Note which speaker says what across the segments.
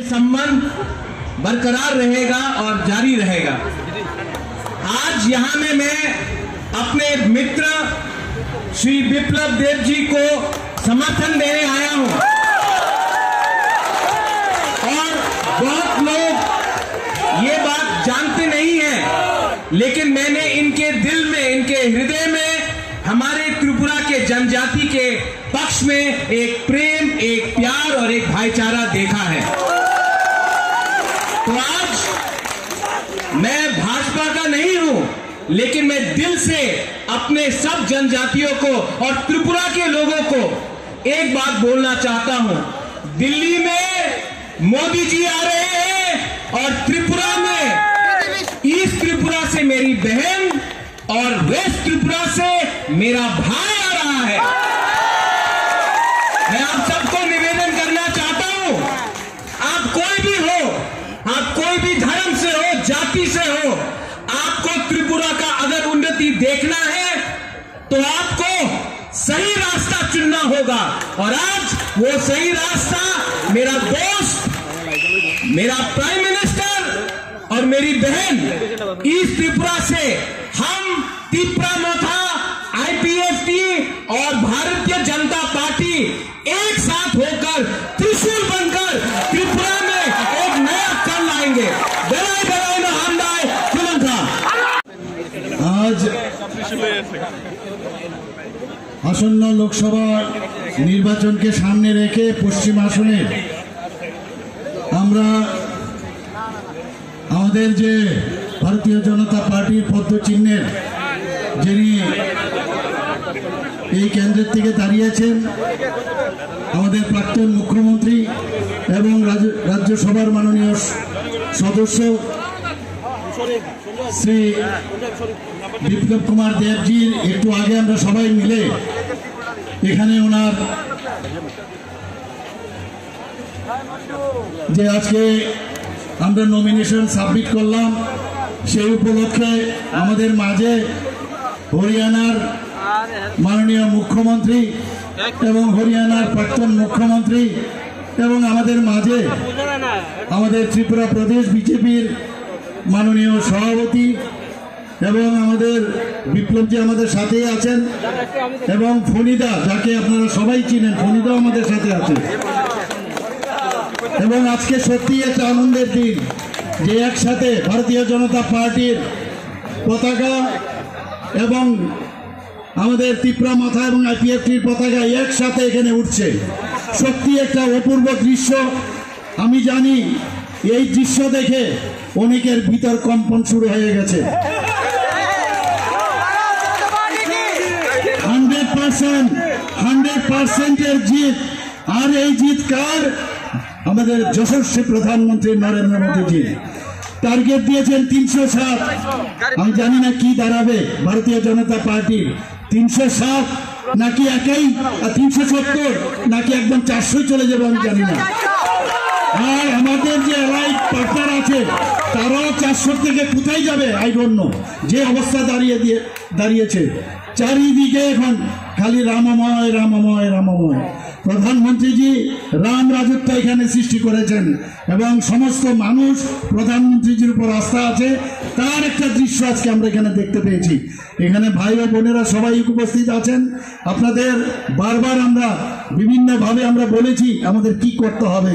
Speaker 1: संबंध बरकरार रहेगा और जारी रहेगा। आज यहाँ में मैं अपने मित्र श्री विप्लव देव जी को समर्थन देने आया हूँ और बहुत लोग ये बात जानते नहीं हैं, लेकिन मैंने इनके दिल में, इनके हृदय में हमारे त्रिपुरा के जनजाति के पक्ष में एक प्रेम, एक प्यार और एक भाईचारा देखा है। तो आज मैं भाजपा का नहीं हूं, लेकिन मैं दिल से अपने सब जनजातियों को और त्रिपुरा के लोगों को एक बात बोलना चाहता हूं। दिल्ली में मोदी जी आ रहे हैं और त्रिपुरा में ईस्ट त्रिपुरा से मेरी बहन और वेस्ट त्रिपुरा से मेरा भाई आ रहा है। मैं आप सबको निवेदन करना चाहता हूं, आप कोई भी हो, आप कोई भी धर्म से हो, जाति से हो, आपको त्रिपुरा का अगर उन्नति देखना है तो आपको सही रास्ता चुनना होगा। और आज वो सही रास्ता मेरा दोस्त, मेरा प्राइम मिनिस्टर और मेरी बहन ईस्ट त्रिपुरा से हम त्रिपुरा मोथा, IPFT और भारतीय जनता पार्टी एक साथ होकर त्रिशूल बनकर त्रिपुरा में एक नया कल लाएंगे।
Speaker 2: आज आसन्न लोकसभा निर्वाचन के सामने रेखे पश्चिम आसने আমরা আমাদের যে ভারতীয় জনতা পার্টির পদ্মচিহ্নের যিনি এই কেন্দ্রের থেকে দাঁড়িয়েছেন আমাদের প্রাক্তন মুখ্যমন্ত্রী এবং রাজ্যসভার মাননীয় সদস্য শ্রী বিপ্লব কুমার দেবজির একটু আগে আমরা সবাই মিলে এখানে ওনার যে আজকে আমরা নমিনেশন সাবমিট করলাম সেই উপলক্ষে আমাদের মাঝে হরিয়ানার মাননীয় মুখ্যমন্ত্রী এবং হরিয়ানার প্রাক্তন মুখ্যমন্ত্রী এবং আমাদের মাঝে আমাদের ত্রিপুরা প্রদেশ বিজেপির মাননীয় সভাপতি এবং আমাদের বিপ্লবজি আমাদের সাথেই আছেন এবং ফণিদা, যাকে আপনারা সবাই চিনেন, ফণিদাও আমাদের সাথে আছে। এবং আজকে সত্যি একটা আনন্দের দিন যে একসাথে ভারতীয় জনতা পার্টির পতাকা এবং আমাদের ত্রিপুরা মাথা এবং IPFTর পতাকা একসাথে এখানে উঠছে। সত্যি একটা অপূর্ব দৃশ্য। আমি জানি এই দৃশ্য দেখে অনেকের ভিতর কম্পন শুরু হয়ে গেছে। 100% জিত। আর এই জিত কার? আমাদের যশস্বী প্রধানমন্ত্রী নরেন্দ্র মোদীজি। টার্গেট দিয়েছেন 307। আমি জানি না কি দাঁড়াবে ভারতীয় জনতা পার্টির, 307 নাকি একাই 370 নাকি একদম 400 চলে যাবে আমি জানি না। আর আমাদের যে এলাইট পার্টনার আছে তারাও 400 থেকে কোথায় যাবে আই ডোন্ট নো। যে অবস্থা দাঁড়িয়েছে চারিদিকে এখন খালি রামময় রামময় রামময়। প্রধানমন্ত্রীজি রাম রাজত্ব এখানে সৃষ্টি করেছেন এবং সমস্ত মানুষ প্রধানমন্ত্রীজির উপর আস্থা আছে, তার একটা দৃশ্য আজকে আমরা এখানে দেখতে পেয়েছি। এখানে ভাই ও বোনেরা সবাই উপস্থিত আছেন। আপনাদের বারবার আমরা বিভিন্নভাবে আমরা বলেছি আমাদের কি করতে হবে।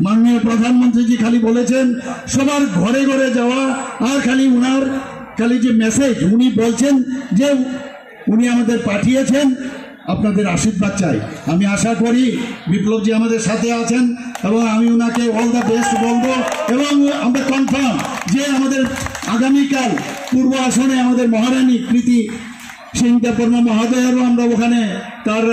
Speaker 2: মাননীয় প্রধানমন্ত্রীজি খালি বলেছেন সবার ঘরে ঘরে যাওয়া, আর খালি উনার খালি যে মেসেজ উনি বলছেন যে উনি আমাদের পাঠিয়েছেন আপনাদের আশীর্বাদ চাই। আমি আশা করি বিপ্লবজি আমাদের সাথে আছেন এবং আমি ওনাকে অল দ্য বেস্ট বলবো এবং আমরা কনফার্ম যে আমাদের আগামীকাল পূর্ব আসনে আমাদের মহারানী কৃতি সিংহপর্মা মহোদয়েরও আমরা ওখানে তার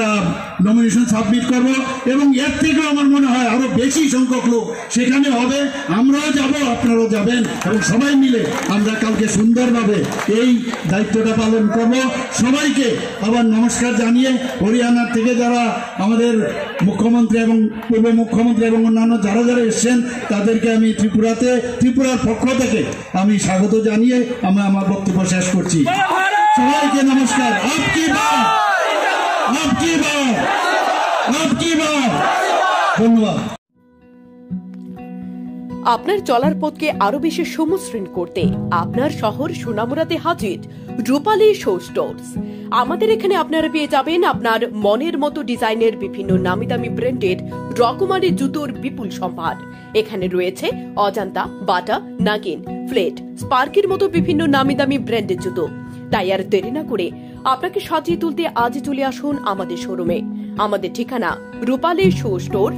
Speaker 2: নমিনেশন সাবমিট করব এবং এর থেকেও আমার মনে হয় আরো বেশি সংখ্যক লোক সেখানে হবে। আমরাও যাব, আপনারাও যাবেন এবং সবাই মিলে আমরা কালকে সুন্দরভাবে এই দায়িত্বটা পালন করব। সবাইকে আবার নমস্কার জানিয়ে হরিয়ানার থেকে যারা আমাদের মুখ্যমন্ত্রী এবং পূর্ব মুখ্যমন্ত্রী এবং অন্যান্য যারা যারা এসছেন তাদেরকে আমি ত্রিপুরার পক্ষ থেকে আমি স্বাগত জানিয়ে আমি আমার বক্তব্য শেষ করছি। সবাইকে নমস্কার। ধন্যবাদ।
Speaker 3: আপনার চলার পথকে আরো বেশি সমশ্রীণ করতে আপনার শহর সোনামুড়াতে হাজির রূপালী শো স্টোরস। আমাদের এখানে আপনারা পেয়ে যাবেন আপনার মনের মতো ডিজাইনের বিভিন্ন নামি দামি ব্র্যান্ডের রকমারি জুতোর বিপুল সম্ভার। এখানে রয়েছে অজান্তা, বাটা, নাগিন, ফ্লেট, স্পার্কের মতো বিভিন্ন নামি দামি ব্র্যান্ডের জুতো। তাই আর দেরি না করে আপনাকে সাজিয়ে তুলতে আজই চলে আসুন আমাদের শোরুমে। আমাদের ঠিকানা Rupali show store,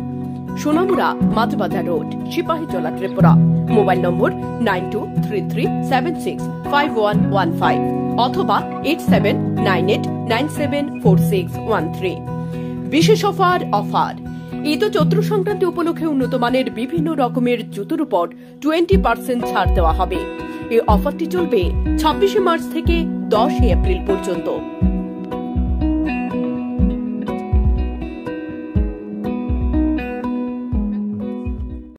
Speaker 3: Sonamura, Majhbazar road, Sipahijala, Tripura. Mobile number 9233765115 অথবা 8798974613। বিশেষ অফার ঈদ ও চৈত্র সংক্রান্তি উপলক্ষে উন্নত মানের বিভিন্ন রকমের জুতোর উপর 20% ছাড় দেওয়া হবে। এই অফারটি চলবে 26 মার্চ থেকে 10 এপ্রিল পর্যন্ত।